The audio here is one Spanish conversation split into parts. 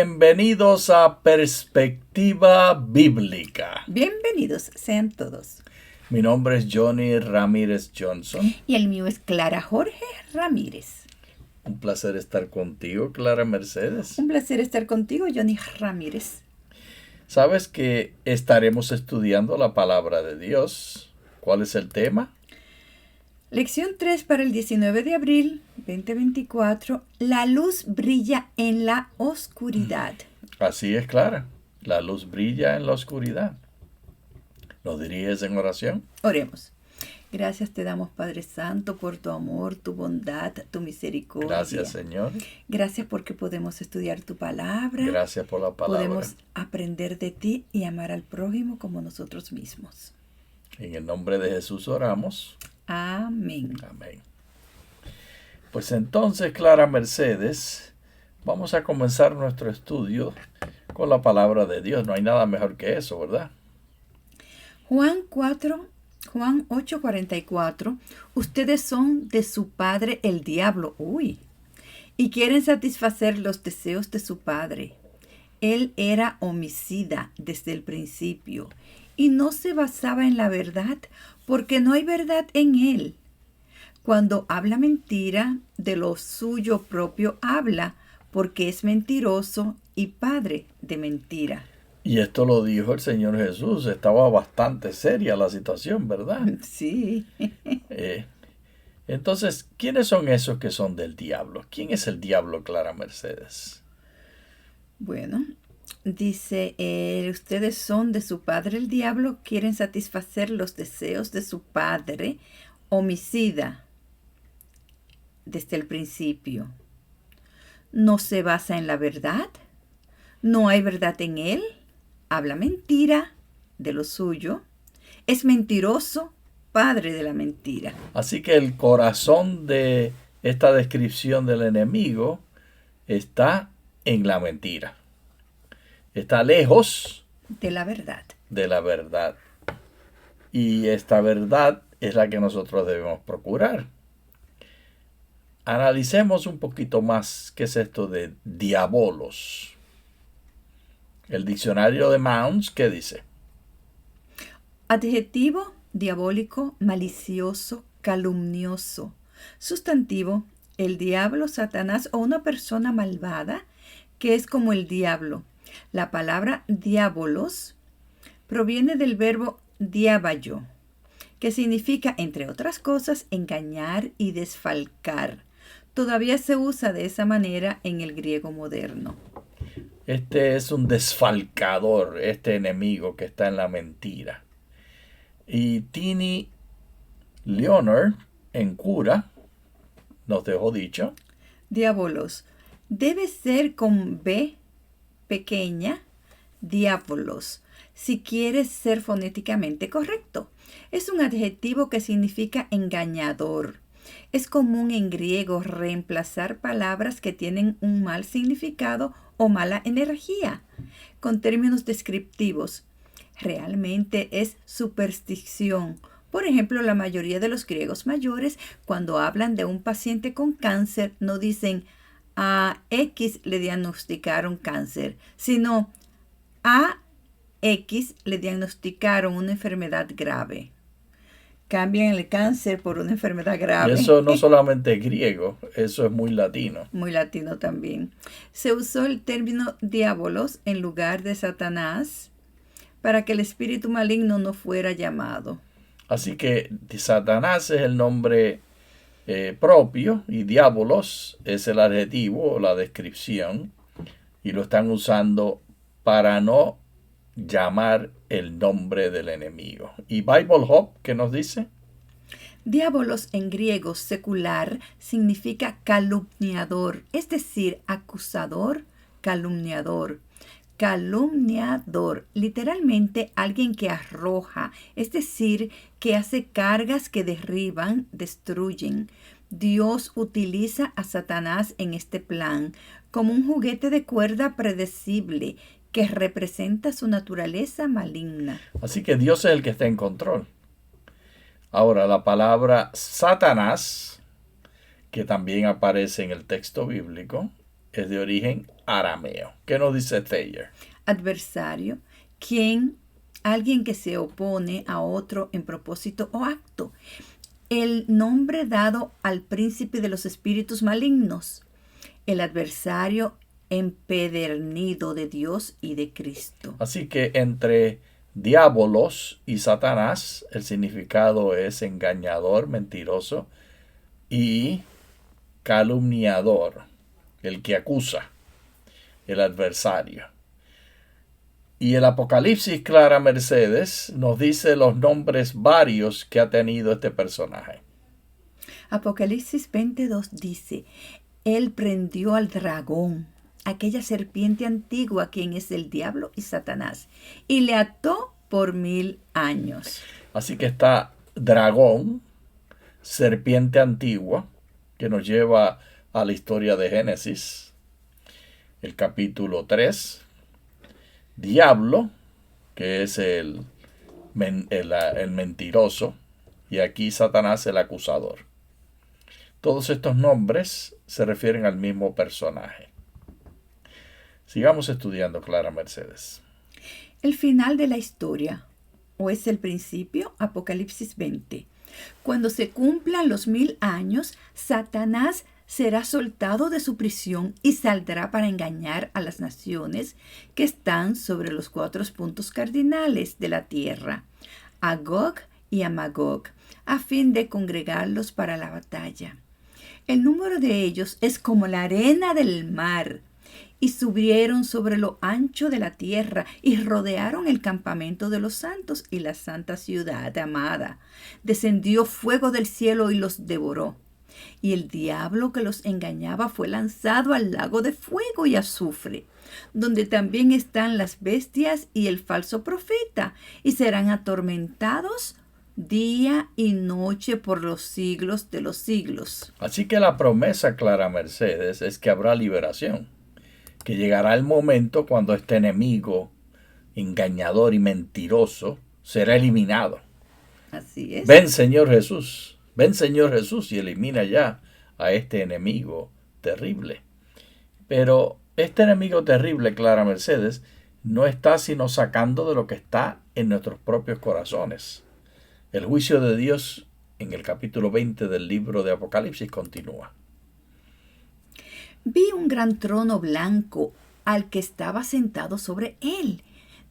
Bienvenidos a Perspectiva Bíblica. Bienvenidos sean todos. Mi nombre es Johnny Ramírez Johnson. Y el mío es Clara Jorge Ramírez. Un placer estar contigo, Clara Mercedes. Un placer estar contigo, Johnny Ramírez. Sabes que estaremos estudiando la palabra de Dios. ¿Cuál es el tema? Lección 3 para el 19 de abril 2024. La luz brilla en la oscuridad. Así es, Clara. La luz brilla en la oscuridad. ¿Nos diriges en oración? Oremos. Gracias te damos, Padre Santo, por tu amor, tu bondad, tu misericordia. Gracias, Señor. Gracias porque podemos estudiar tu palabra. Gracias por la palabra. Podemos aprender de ti y amar al prójimo como nosotros mismos. En el nombre de Jesús oramos. Amén. Amén. Pues entonces, Clara Mercedes, vamos a comenzar nuestro estudio con la palabra de Dios. No hay nada mejor que eso, ¿verdad? Juan 8:44. Ustedes son de su padre el diablo. Y quieren satisfacer los deseos de su padre. Él era homicida desde el principio y no se basaba en la verdad porque no hay verdad en él. Cuando habla mentira, de lo suyo propio habla, porque es mentiroso y padre de mentira. Y esto lo dijo el Señor Jesús. Estaba bastante seria la situación, ¿verdad? Sí. Entonces, ¿quiénes son esos que son del diablo? ¿Quién es el diablo, Clara Mercedes? Bueno, dice, ustedes son de su padre el diablo, quieren satisfacer los deseos de su padre, homicida, desde el principio. No se basa en la verdad, no hay verdad en él, habla mentira de lo suyo, es mentiroso, padre de la mentira. Así que el corazón de esta descripción del enemigo está en la mentira. Está lejos de la verdad. De la verdad. Y esta verdad es la que nosotros debemos procurar. Analicemos un poquito más qué es esto de diabolos. El diccionario de Mounds, ¿qué dice? Adjetivo, diabólico, malicioso, calumnioso. Sustantivo, el diablo, Satanás o una persona malvada que es como el diablo. La palabra diabolos proviene del verbo diaballo, que significa, entre otras cosas, engañar y desfalcar. Todavía se usa de esa manera en el griego moderno. Este es un desfalcador, este enemigo que está en la mentira. Y Tini Leonard, en Cura, nos dejó dicho: diabolos debe ser con B pequeña, diabolos, si quieres ser fonéticamente correcto. Es un adjetivo que significa engañador. Es común en griego reemplazar palabras que tienen un mal significado o mala energía con términos descriptivos. Realmente es superstición. Por ejemplo, la mayoría de los griegos mayores, cuando hablan de un paciente con cáncer, no dicen a X le diagnosticaron cáncer, sino a X le diagnosticaron una enfermedad grave. Cambian el cáncer por una enfermedad grave. Y eso no solamente es griego, eso es muy latino. Muy latino también. Se usó el término diabolos en lugar de Satanás para que el espíritu maligno no fuera llamado. Así que Satanás es el nombre propio y diabolos es el adjetivo o la descripción, y lo están usando para no llamar el nombre del enemigo. ¿Y Bible Hub qué nos dice? Diabolos en griego secular significa calumniador, es decir, acusador, calumniador. Calumniador, literalmente alguien que arroja, es decir, que hace cargas que derriban, destruyen. Dios utiliza a Satanás en este plan como un juguete de cuerda predecible que representa su naturaleza maligna. Así que Dios es el que está en control. Ahora, la palabra Satanás, que también aparece en el texto bíblico, es de origen arameo. ¿Qué nos dice Thayer? Adversario, alguien que se opone a otro en propósito o acto. El nombre dado al príncipe de los espíritus malignos. El adversario empedernido de Dios y de Cristo. Así que entre diabolos y Satanás, el significado es engañador, mentiroso, y calumniador, el que acusa, el adversario. Y el Apocalipsis, Clara Mercedes, nos dice los nombres varios que ha tenido este personaje. Apocalipsis 22 dice, Él prendió al dragón, aquella serpiente antigua, quien es el diablo y Satanás, y le ató por 1000 años. Así que está dragón, serpiente antigua, que nos lleva a la historia de Génesis, el capítulo 3. Diablo, que es el mentiroso, y aquí Satanás, el acusador. Todos estos nombres se refieren al mismo personaje. Sigamos estudiando, Clara Mercedes. El final de la historia, o es el principio, Apocalipsis 20. Cuando se cumplan los 1000 años, Satanás será soltado de su prisión y saldrá para engañar a las naciones que están sobre los 4 puntos cardinales de la tierra, a Gog y a Magog, a fin de congregarlos para la batalla. El número de ellos es como la arena del mar, y subieron sobre lo ancho de la tierra y rodearon el campamento de los santos y la santa ciudad amada. Descendió fuego del cielo y los devoró. Y el diablo que los engañaba fue lanzado al lago de fuego y azufre, donde también están las bestias y el falso profeta, y serán atormentados día y noche por los siglos de los siglos. Así que la promesa, Clara Mercedes, es que habrá liberación, que llegará el momento cuando este enemigo engañador y mentiroso será eliminado. Así es. Ven, Señor Jesús, y elimina ya a este enemigo terrible. Pero este enemigo terrible, Clara Mercedes, no está sino sacando de lo que está en nuestros propios corazones. El juicio de Dios en el capítulo 20 del libro de Apocalipsis continúa. Vi un gran trono blanco al que estaba sentado sobre él,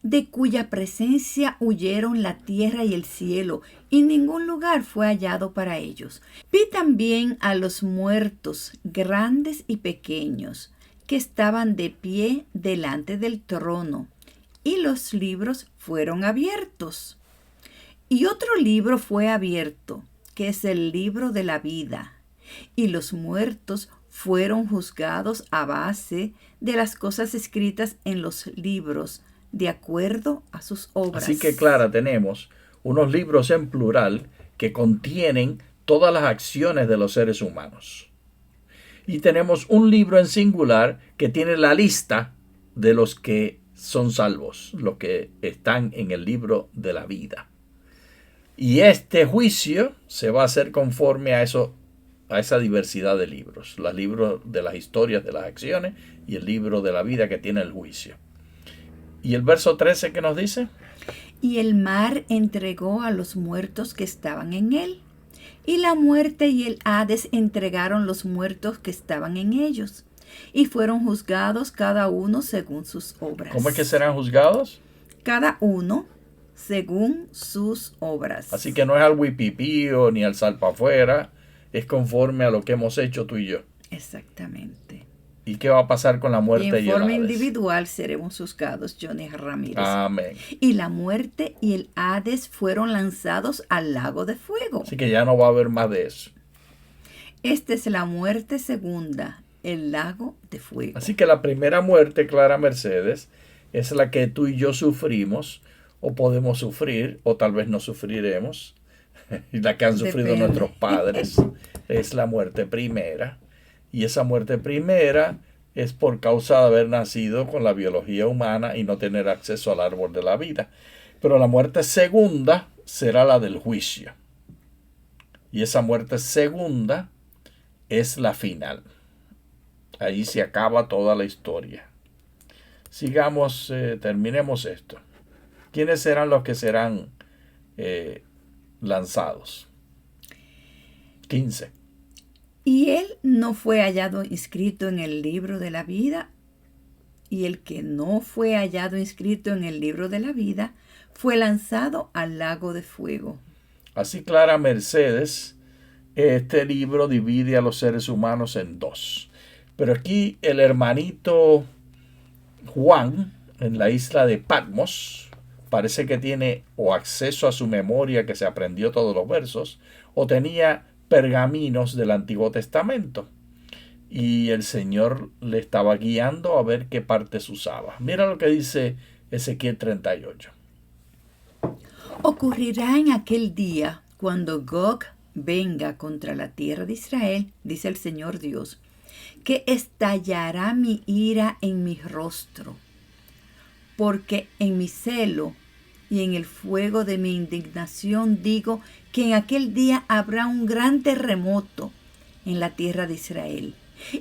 de cuya presencia huyeron la tierra y el cielo, y ningún lugar fue hallado para ellos. Vi también a los muertos, grandes y pequeños, que estaban de pie delante del trono, y los libros fueron abiertos. Y otro libro fue abierto, que es el libro de la vida, y los muertos fueron juzgados a base de las cosas escritas en los libros, de acuerdo a sus obras. Así que, Clara, tenemos unos libros en plural que contienen todas las acciones de los seres humanos. Y tenemos un libro en singular que tiene la lista de los que son salvos, los que están en el libro de la vida. Y este juicio se va a hacer conforme a esa diversidad de libros. Los libros de las historias, de las acciones, y el libro de la vida que tiene el juicio. ¿Y el verso 13 qué nos dice? Y el mar entregó a los muertos que estaban en él, y la muerte y el Hades entregaron los muertos que estaban en ellos, y fueron juzgados cada uno según sus obras. ¿Cómo es que serán juzgados? Cada uno según sus obras. Así que no es al huipipío ni al salpafuera, es conforme a lo que hemos hecho tú y yo. Exactamente. ¿Y qué va a pasar con la muerte y el Hades? En forma individual seremos juzgados, Johnny Ramírez. Amén. Y la muerte y el Hades fueron lanzados al lago de fuego. Así que ya no va a haber más de eso. Esta es la muerte segunda, el lago de fuego. Así que la primera muerte, Clara Mercedes, es la que tú y yo sufrimos, o podemos sufrir, o tal vez no sufriremos. Y la que han sufrido nuestros padres es la muerte primera. Y esa muerte primera es por causa de haber nacido con la biología humana y no tener acceso al árbol de la vida. Pero la muerte segunda será la del juicio. Y esa muerte segunda es la final. Ahí se acaba toda la historia. Sigamos, terminemos esto. ¿Quiénes serán los que serán lanzados? 15. Y él no fue hallado inscrito en el libro de la vida, y el que no fue hallado inscrito en el libro de la vida fue lanzado al lago de fuego. Así Clara Mercedes, este libro divide a los seres humanos en dos. Pero aquí el hermanito Juan, en la isla de Patmos, parece que tiene o acceso a su memoria, que se aprendió todos los versos, o tenía pergaminos del Antiguo Testamento. Y el Señor le estaba guiando a ver qué partes usaba. Mira lo que dice Ezequiel 38. Ocurrirá en aquel día, cuando Gog venga contra la tierra de Israel, dice el Señor Dios, que estallará mi ira en mi rostro, porque en mi celo y en el fuego de mi indignación digo que en aquel día habrá un gran terremoto en la tierra de Israel,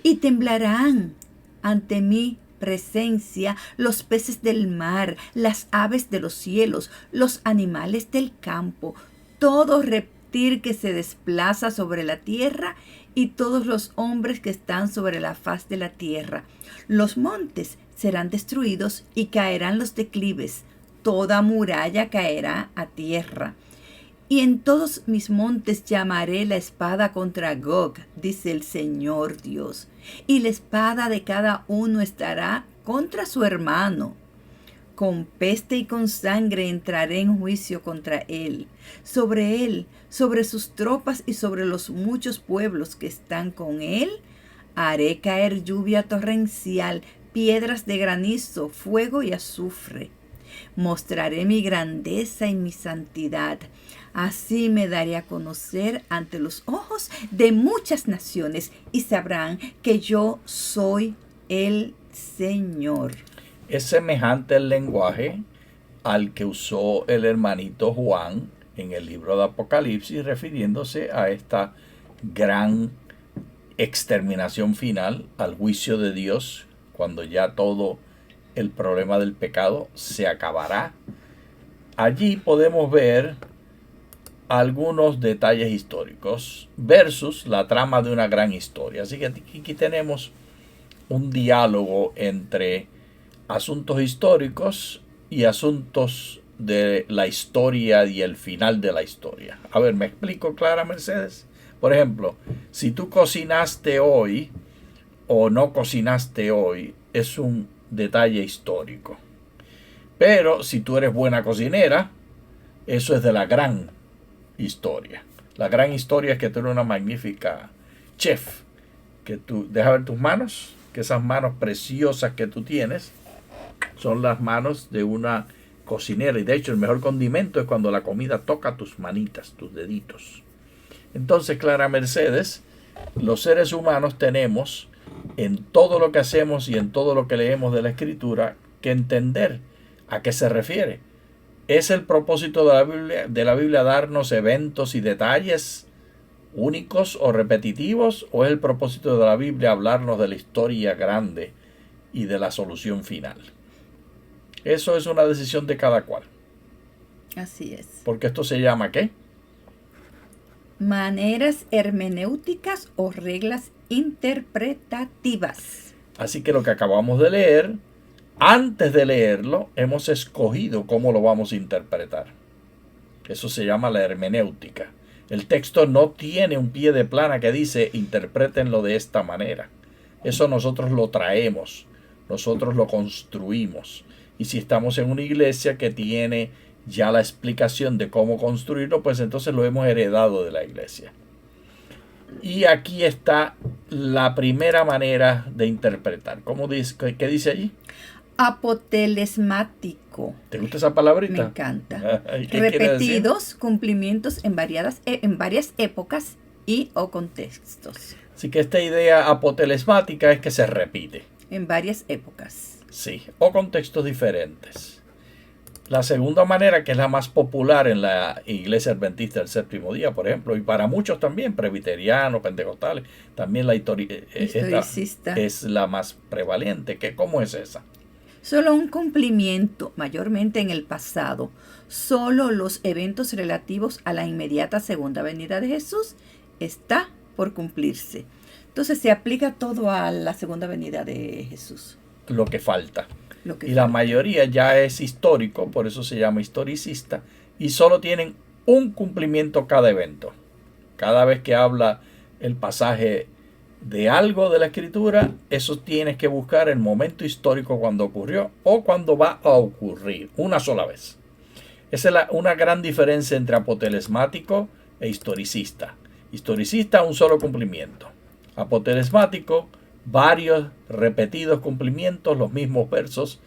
y temblarán ante mi presencia los peces del mar, las aves de los cielos, los animales del campo, todo reptil que se desplaza sobre la tierra y todos los hombres que están sobre la faz de la tierra. Los montes serán destruidos y caerán los declives, toda muralla caerá a tierra. Y en todos mis montes llamaré la espada contra Gog, dice el Señor Dios. Y la espada de cada uno estará contra su hermano. Con peste y con sangre entraré en juicio contra él, sobre sus tropas y sobre los muchos pueblos que están con él. Haré caer lluvia torrencial, piedras de granizo, fuego y azufre. Mostraré mi grandeza y mi santidad. Así me daré a conocer ante los ojos de muchas naciones y sabrán que yo soy el Señor. Es semejante el lenguaje al que usó el hermanito Juan en el libro de Apocalipsis, refiriéndose a esta gran exterminación final, al juicio de Dios, cuando ya todo el problema del pecado se acabará. Allí podemos ver algunos detalles históricos versus la trama de una gran historia. Así que aquí tenemos un diálogo entre asuntos históricos y asuntos de la historia y el final de la historia. A ver, ¿me explico, Clara Mercedes? Por ejemplo, si tú cocinaste hoy o no cocinaste hoy, es un detalle histórico. Pero si tú eres buena cocinera, eso es de la gran historia. La gran historia es que tú eres una magnífica chef. Que tú, deja ver tus manos, que esas manos preciosas que tú tienes son las manos de una cocinera. Y de hecho el mejor condimento es cuando la comida toca tus manitas, tus deditos. Entonces, Clara Mercedes, los seres humanos tenemos en todo lo que hacemos y en todo lo que leemos de la Escritura que entender a qué se refiere. ¿Es el propósito de la Biblia darnos eventos y detalles únicos o repetitivos? ¿O es el propósito de la Biblia hablarnos de la historia grande y de la solución final? Eso es una decisión de cada cual. Así es. Porque esto se llama ¿qué? Maneras hermenéuticas o reglas interpretativas. Así que lo que acabamos de leer, antes de leerlo, hemos escogido cómo lo vamos a interpretar. Eso se llama la hermenéutica. El texto no tiene un pie de plana que dice interprétenlo de esta manera. Eso nosotros lo traemos, nosotros lo construimos. Y si estamos en una iglesia que tiene ya la explicación de cómo construirlo, pues entonces lo hemos heredado de la iglesia. Y aquí está la primera manera de interpretar. ¿Cómo dice? ¿Qué dice allí? Apotelesmático. ¿Te gusta esa palabrita? Me encanta. ¿Qué Repetidos cumplimientos en varias épocas y o contextos. Así que esta idea apotelesmática es que se repite. En varias épocas. Sí, o contextos diferentes. La segunda manera, que es la más popular en la iglesia adventista del séptimo día, por ejemplo, y para muchos también, presbiterianos, pentecostales, también Historicista. es la más prevalente. ¿Cómo es esa? Solo un cumplimiento, mayormente en el pasado. Solo los eventos relativos a la inmediata segunda venida de Jesús está por cumplirse. Entonces se aplica todo a la segunda venida de Jesús. Lo que falta. Lo que Y la falta. mayoría ya es histórico, por eso se llama historicista, y solo tienen un cumplimiento cada evento. Cada vez que habla el pasaje de algo de la escritura, eso tienes que buscar el momento histórico cuando ocurrió o cuando va a ocurrir, una sola vez. Esa es una gran diferencia entre apotelesmático e historicista. Historicista, un solo cumplimiento. Apotelesmático, varios repetidos cumplimientos, los mismos versos,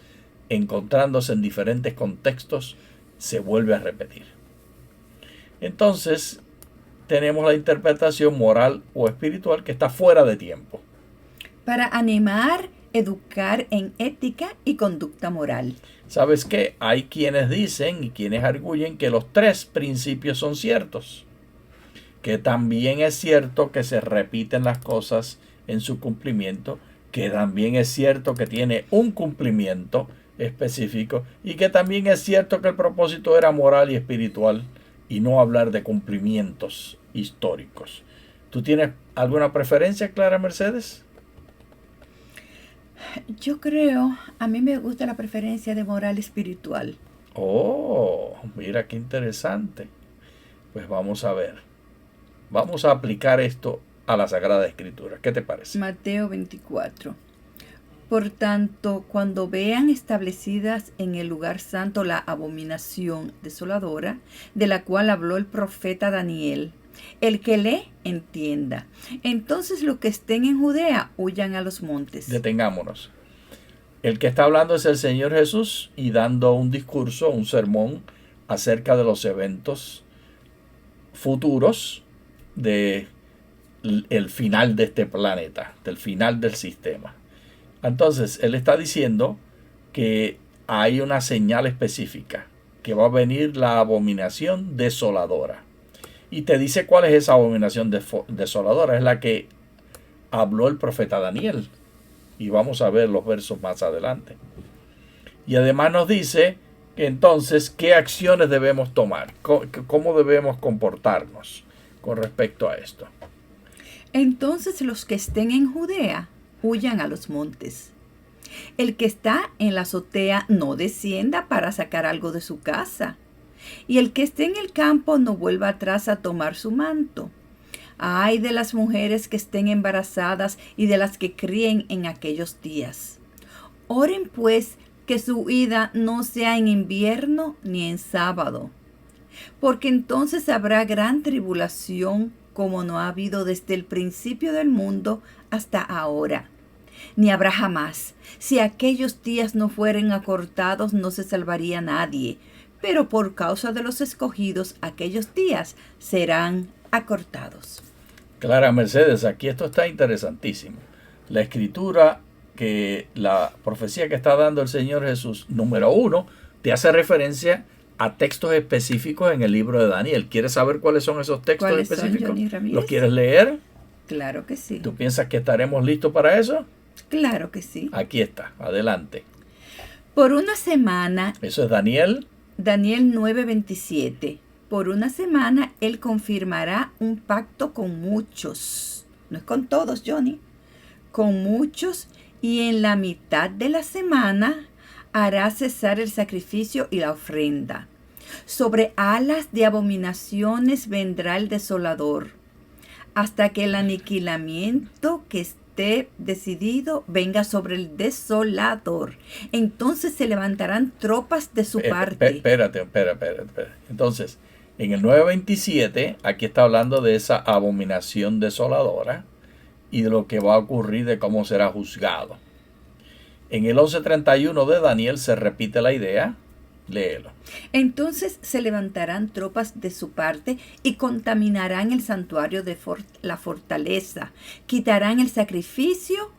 encontrándose en diferentes contextos, se vuelve a repetir. Entonces, tenemos la interpretación moral o espiritual que está fuera de tiempo. Para animar, educar en ética y conducta moral. ¿Sabes qué? Hay quienes dicen y quienes arguyen que los tres principios son ciertos. Que también es cierto que se repiten las cosas en su cumplimiento, que también es cierto que tiene un cumplimiento específico y que también es cierto que el propósito era moral y espiritual y no hablar de cumplimientos históricos. ¿Tú tienes alguna preferencia, Clara Mercedes? Yo creo, a mí me gusta la preferencia de moral espiritual. Oh, mira qué interesante. Pues vamos a ver. Vamos a aplicar esto a la Sagrada Escritura. ¿Qué te parece? Mateo 24. Por tanto, cuando vean establecidas en el lugar santo la abominación desoladora, de la cual habló el profeta Daniel, el que lee, entienda. Entonces los que estén en Judea huyan a los montes. Detengámonos. El que está hablando es el Señor Jesús y dando un discurso, un sermón acerca de los eventos futuros del final de este planeta, del final del sistema. Entonces, él está diciendo que hay una señal específica, que va a venir la abominación desoladora. Y te dice cuál es esa abominación desoladora. Es la que habló el profeta Daniel. Y vamos a ver los versos más adelante. Y además nos dice que entonces qué acciones debemos tomar, cómo debemos comportarnos con respecto a esto. Entonces los que estén en Judea huyan a los montes. El que está en la azotea no descienda para sacar algo de su casa. Y el que esté en el campo no vuelva atrás a tomar su manto. Ay de las mujeres que estén embarazadas y de las que críen en aquellos días. Oren pues que su huida no sea en invierno ni en sábado, porque entonces habrá gran tribulación como no ha habido desde el principio del mundo hasta ahora, ni habrá jamás. Si aquellos días no fueren acortados, no se salvaría nadie, pero por causa de los escogidos, aquellos días serán acortados. Clara Mercedes, aquí esto está interesantísimo. La escritura, que la profecía que está dando el Señor Jesús, número 1, te hace referencia a textos específicos en el libro de Daniel. ¿Quieres saber cuáles son esos textos específicos? Johnny Ramírez? ¿Los quieres leer? Claro que sí. ¿Tú piensas que estaremos listos para eso? Claro que sí. Aquí está, adelante. Por una semana, Eso es Daniel. Daniel 9:27. Por una semana él confirmará un pacto con muchos. No es con todos, Johnny. Con muchos, y en la mitad de la semana hará cesar el sacrificio y la ofrenda. Sobre alas de abominaciones vendrá el desolador, hasta que el aniquilamiento que esté decidido venga sobre el desolador. Entonces se levantarán tropas de su parte. Espérate. Entonces, en el 9:27, aquí está hablando de esa abominación desoladora y de lo que va a ocurrir, de cómo será juzgado. En el 11:31 de Daniel se repite la idea. Léelo. Entonces se levantarán tropas de su parte y contaminarán el santuario de la fortaleza. Quitarán el sacrificio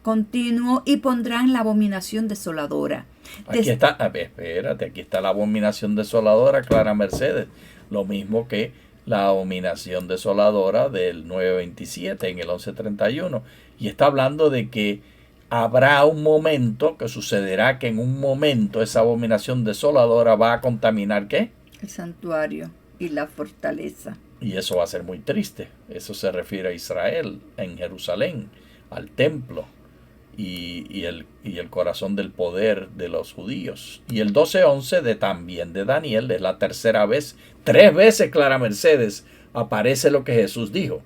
continuo y pondrán la abominación desoladora. Aquí está, a ver, espérate, aquí está la abominación desoladora, Clara Mercedes. Lo mismo que la abominación desoladora del 9:27 en el 11:31. Y está hablando de que habrá un momento, que sucederá que en un momento esa abominación desoladora va a contaminar ¿qué? El santuario y la fortaleza. Y eso va a ser muy triste. Eso se refiere a Israel, en Jerusalén, al templo y el corazón del poder de los judíos. Y el 12:11 también de Daniel es la tercera vez. 3 veces, Clara Mercedes, aparece lo que Jesús dijo.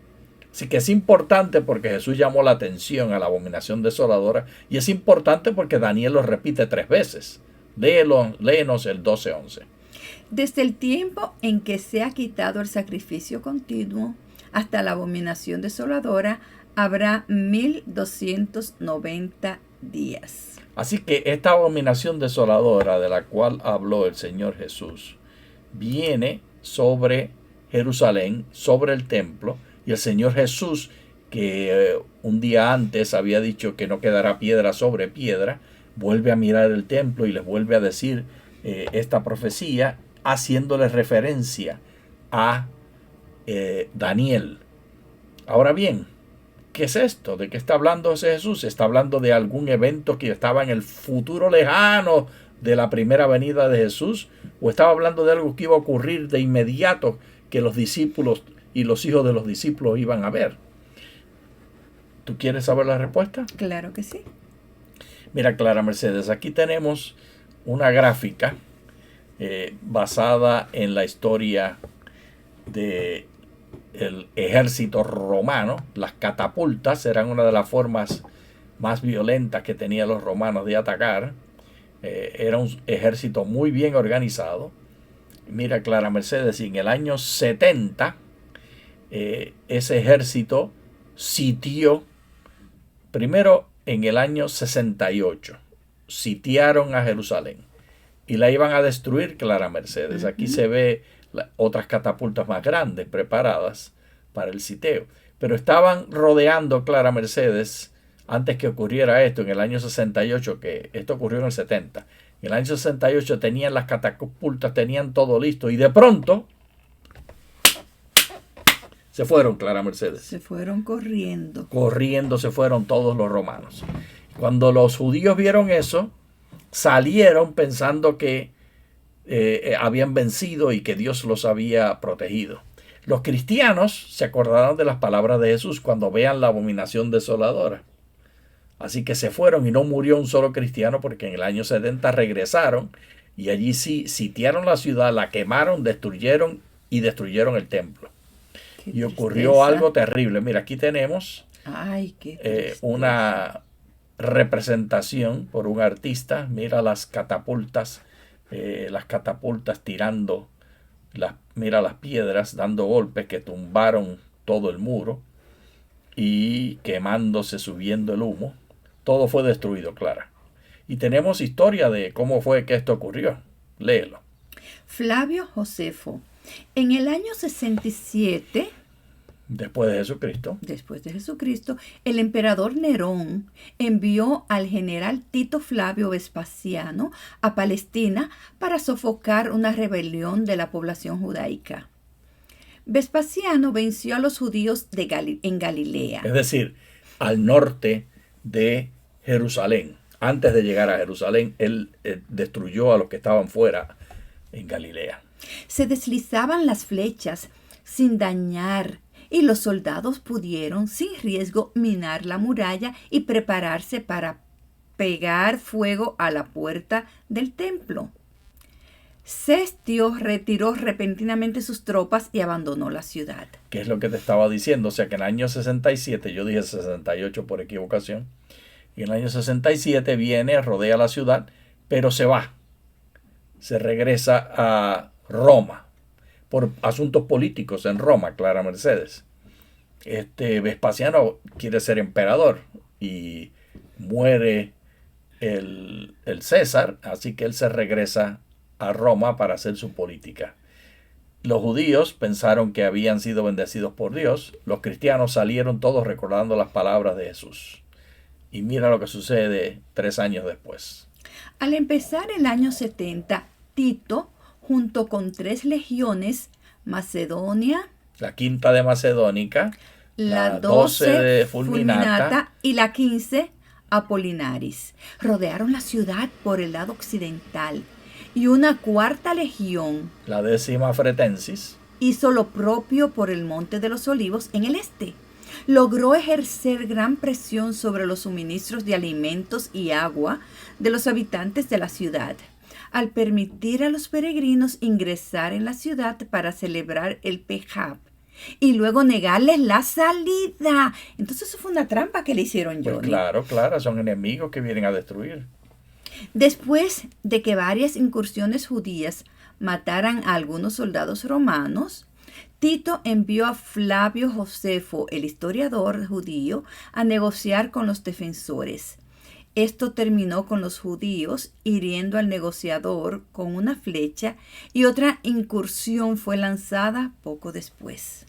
Así que es importante porque Jesús llamó la atención a la abominación desoladora y es importante porque Daniel lo repite 3 veces. Léenos el 12:11. Desde el tiempo en que se ha quitado el sacrificio continuo hasta la abominación desoladora, habrá 1290 días. Así que esta abominación desoladora de la cual habló el Señor Jesús viene sobre Jerusalén, sobre el templo, y el Señor Jesús, que un día antes había dicho que no quedará piedra sobre piedra, vuelve a mirar el templo y les vuelve a decir esta profecía, haciéndole referencia a Daniel. Ahora bien, ¿qué es esto? ¿De qué está hablando ese Jesús? ¿Está hablando de algún evento que estaba en el futuro lejano de la primera venida de Jesús? ¿O estaba hablando de algo que iba a ocurrir de inmediato que los discípulos y los hijos de los discípulos iban a ver? ¿Tú quieres saber la respuesta? Claro que sí. Mira, Clara Mercedes, aquí tenemos una gráfica basada en la historia del ejército romano. Las catapultas eran una de las formas más violentas que tenían los romanos de atacar. Era un ejército muy bien organizado. Mira, Clara Mercedes, en el año 70 ese ejército sitió, primero en el año 68, sitiaron a Jerusalén y la iban a destruir, Clara Mercedes. Aquí se ve otras catapultas más grandes preparadas para el sitio. Pero estaban rodeando, Clara Mercedes, antes que ocurriera esto, en el año 68, que esto ocurrió en el 70. En el año 68 tenían las catapultas, tenían todo listo y de pronto se fueron, Clara Mercedes. Se fueron corriendo. Corriendo se fueron todos los romanos. Cuando los judíos vieron eso, salieron pensando que habían vencido y que Dios los había protegido. Los cristianos se acordaron de las palabras de Jesús cuando vean la abominación desoladora. Así que se fueron y no murió un solo cristiano porque en el año 70 regresaron y allí sí sitiaron la ciudad, la quemaron, destruyeron el templo. Y ocurrió algo terrible. Mira, aquí tenemos una representación por un artista. Mira las catapultas tirando, mira las piedras dando golpes que tumbaron todo el muro y quemándose, subiendo el humo. Todo fue destruido, Clara. Y tenemos historia de cómo fue que esto ocurrió. Léelo. Flavio Josefo. En el año 67, después de Jesucristo, el emperador Nerón envió al general Tito Flavio Vespasiano a Palestina para sofocar una rebelión de la población judaica. Vespasiano venció a los judíos en Galilea. Es decir, al norte de Jerusalén. Antes de llegar a Jerusalén, él destruyó a los que estaban fuera en Galilea. Se deslizaban las flechas sin dañar y los soldados pudieron sin riesgo minar la muralla y prepararse para pegar fuego a la puerta del templo. Cestio retiró repentinamente sus tropas y abandonó la ciudad. ¿Qué es lo que te estaba diciendo? O sea que en el año 67, yo dije 68 por equivocación, y en el año 67 viene, rodea la ciudad, pero se va. Se regresa a Roma por asuntos políticos en Roma, Clara Mercedes. Vespasiano quiere ser emperador y muere el César, así que él se regresa a Roma para hacer su política. Los judíos pensaron que habían sido bendecidos por Dios. Los cristianos salieron todos recordando las palabras de Jesús. Y mira lo que sucede 3 años después. Al empezar el año 70, Tito, junto con 3 legiones, Macedonia, La quinta de Macedónica, la 12 de 12 Fulminata, y la 15 Apolinaris, rodearon la ciudad por el lado occidental, y una 4ª legión la 10ª Fretensis, hizo lo propio por el Monte de los Olivos en el este. Logró ejercer gran presión sobre los suministros de alimentos y agua de los habitantes de la ciudad, al permitir a los peregrinos ingresar en la ciudad para celebrar el Pejab y luego negarles la salida. Entonces eso fue una trampa que le hicieron, Johnny. Pues claro, son enemigos que vienen a destruir. Después de que varias incursiones judías mataran a algunos soldados romanos, Tito envió a Flavio Josefo, el historiador judío, a negociar con los defensores. Esto terminó con los judíos hiriendo al negociador con una flecha, y otra incursión fue lanzada poco después.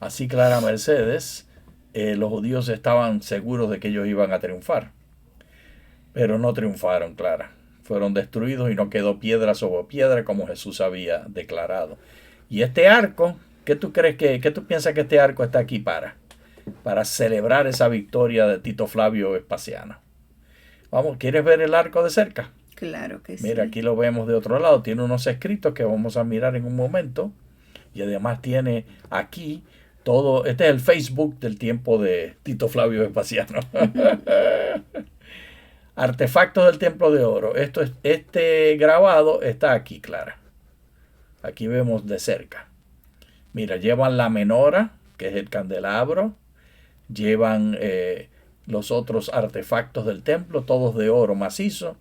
Así, Clara Mercedes, los judíos estaban seguros de que ellos iban a triunfar. Pero no triunfaron, Clara. Fueron destruidos y no quedó piedra sobre piedra como Jesús había declarado. Y este arco, ¿qué tú piensas que este arco está aquí para celebrar esa victoria de Tito Flavio Vespasiano? Vamos, ¿quieres ver el arco de cerca? Claro que sí. Mira, aquí lo vemos de otro lado. Tiene unos escritos que vamos a mirar en un momento. Y además tiene aquí todo. Este es el Facebook del tiempo de Tito Flavio Vespasiano. Artefactos del Templo de Oro. Este grabado está aquí, Clara. Aquí vemos de cerca. Mira, llevan la menora, que es el candelabro. Llevan los otros artefactos del templo, todos de oro macizo,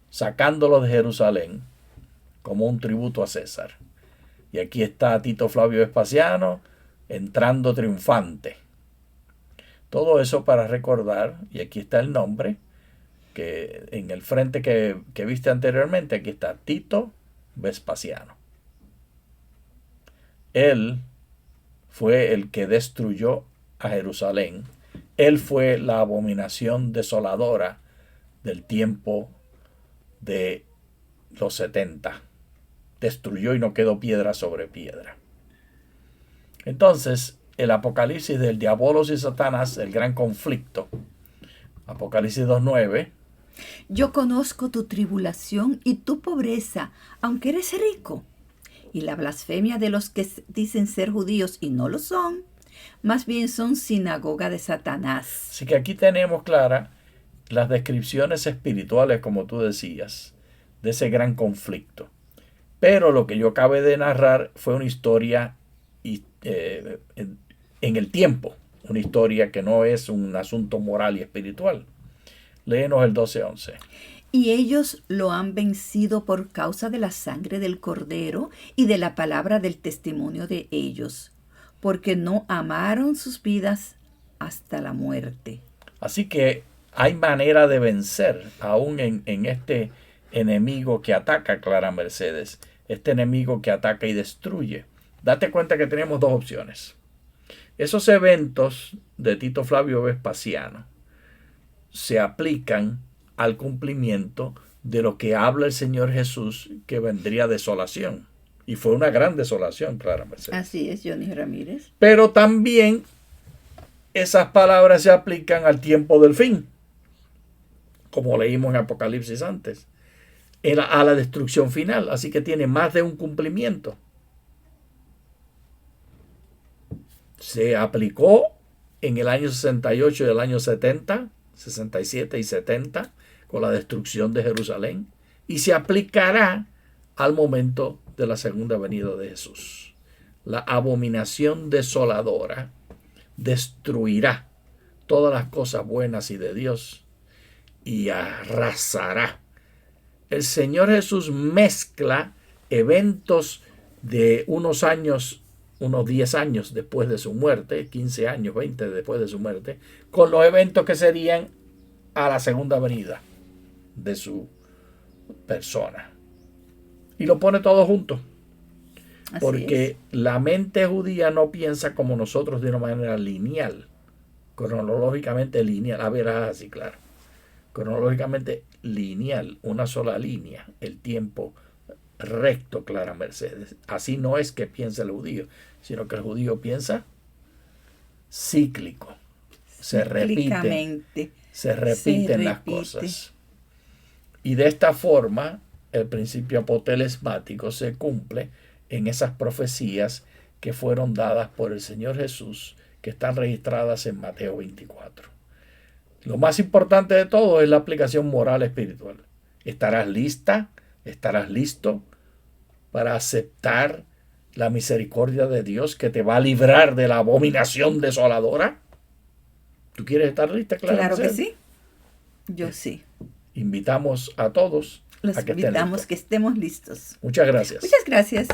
sacándolos de Jerusalén como un tributo a César. Y aquí está Tito Flavio Vespasiano entrando triunfante. Todo eso para recordar, y aquí está el nombre, que en el frente que viste anteriormente, aquí está Tito Vespasiano. Él fue el que destruyó a Jerusalén. Él fue la abominación desoladora del tiempo de los 70. Destruyó y no quedó piedra sobre piedra. Entonces, el apocalipsis del diabolos y Satanás, el gran conflicto, Apocalipsis 2:9. Yo conozco tu tribulación y tu pobreza, aunque eres rico, y la blasfemia de los que dicen ser judíos y no lo son, más bien son sinagoga de Satanás. Así que aquí tenemos, Clara, las descripciones espirituales, como tú decías, de ese gran conflicto. Pero lo que yo acabé de narrar fue una historia en el tiempo, una historia que no es un asunto moral y espiritual. Léenos el 12:11. Y ellos lo han vencido por causa de la sangre del Cordero y de la palabra del testimonio de ellos, porque no amaron sus vidas hasta la muerte. Así que hay manera de vencer aún en este enemigo que ataca, Clara Mercedes, este enemigo que ataca y destruye. Date cuenta que tenemos dos opciones. Esos eventos de Tito Flavio Vespasiano se aplican al cumplimiento de lo que habla el Señor Jesús, que vendría desolación. Y fue una gran desolación, Clara Mercedes. Así es, Johnny Ramírez. Pero también esas palabras se aplican al tiempo del fin, como leímos en Apocalipsis antes, a la destrucción final. Así que tiene más de un cumplimiento. Se aplicó en el año 68 y el año 70, 67 y 70, con la destrucción de Jerusalén, y se aplicará al momento de la segunda venida de Jesús. La abominación desoladora destruirá todas las cosas buenas y de Dios y arrasará. El Señor Jesús mezcla eventos de unos años, unos 10 años después de su muerte, 15 años, 20 después de su muerte, con los eventos que serían a la segunda venida de su persona. Y lo pone todo junto. Porque la mente judía no piensa como nosotros de una manera lineal, cronológicamente lineal. La verás así, claro. Cronológicamente lineal, una sola línea, el tiempo recto, Clara Mercedes. Así no es que piensa el judío, sino que el judío piensa cíclico. Se repiten las cosas. Y de esta forma, el principio apotelesmático se cumple en esas profecías que fueron dadas por el Señor Jesús, que están registradas en Mateo 24. Lo más importante de todo es la aplicación moral espiritual. ¿Estarás lista? ¿Estarás listo para aceptar la misericordia de Dios que te va a librar de la abominación desoladora? ¿Tú quieres estar lista, Clara? Claro que sí. Yo sí. Invitamos a todos Los a que invitamos que estemos listos. Muchas gracias. Muchas gracias.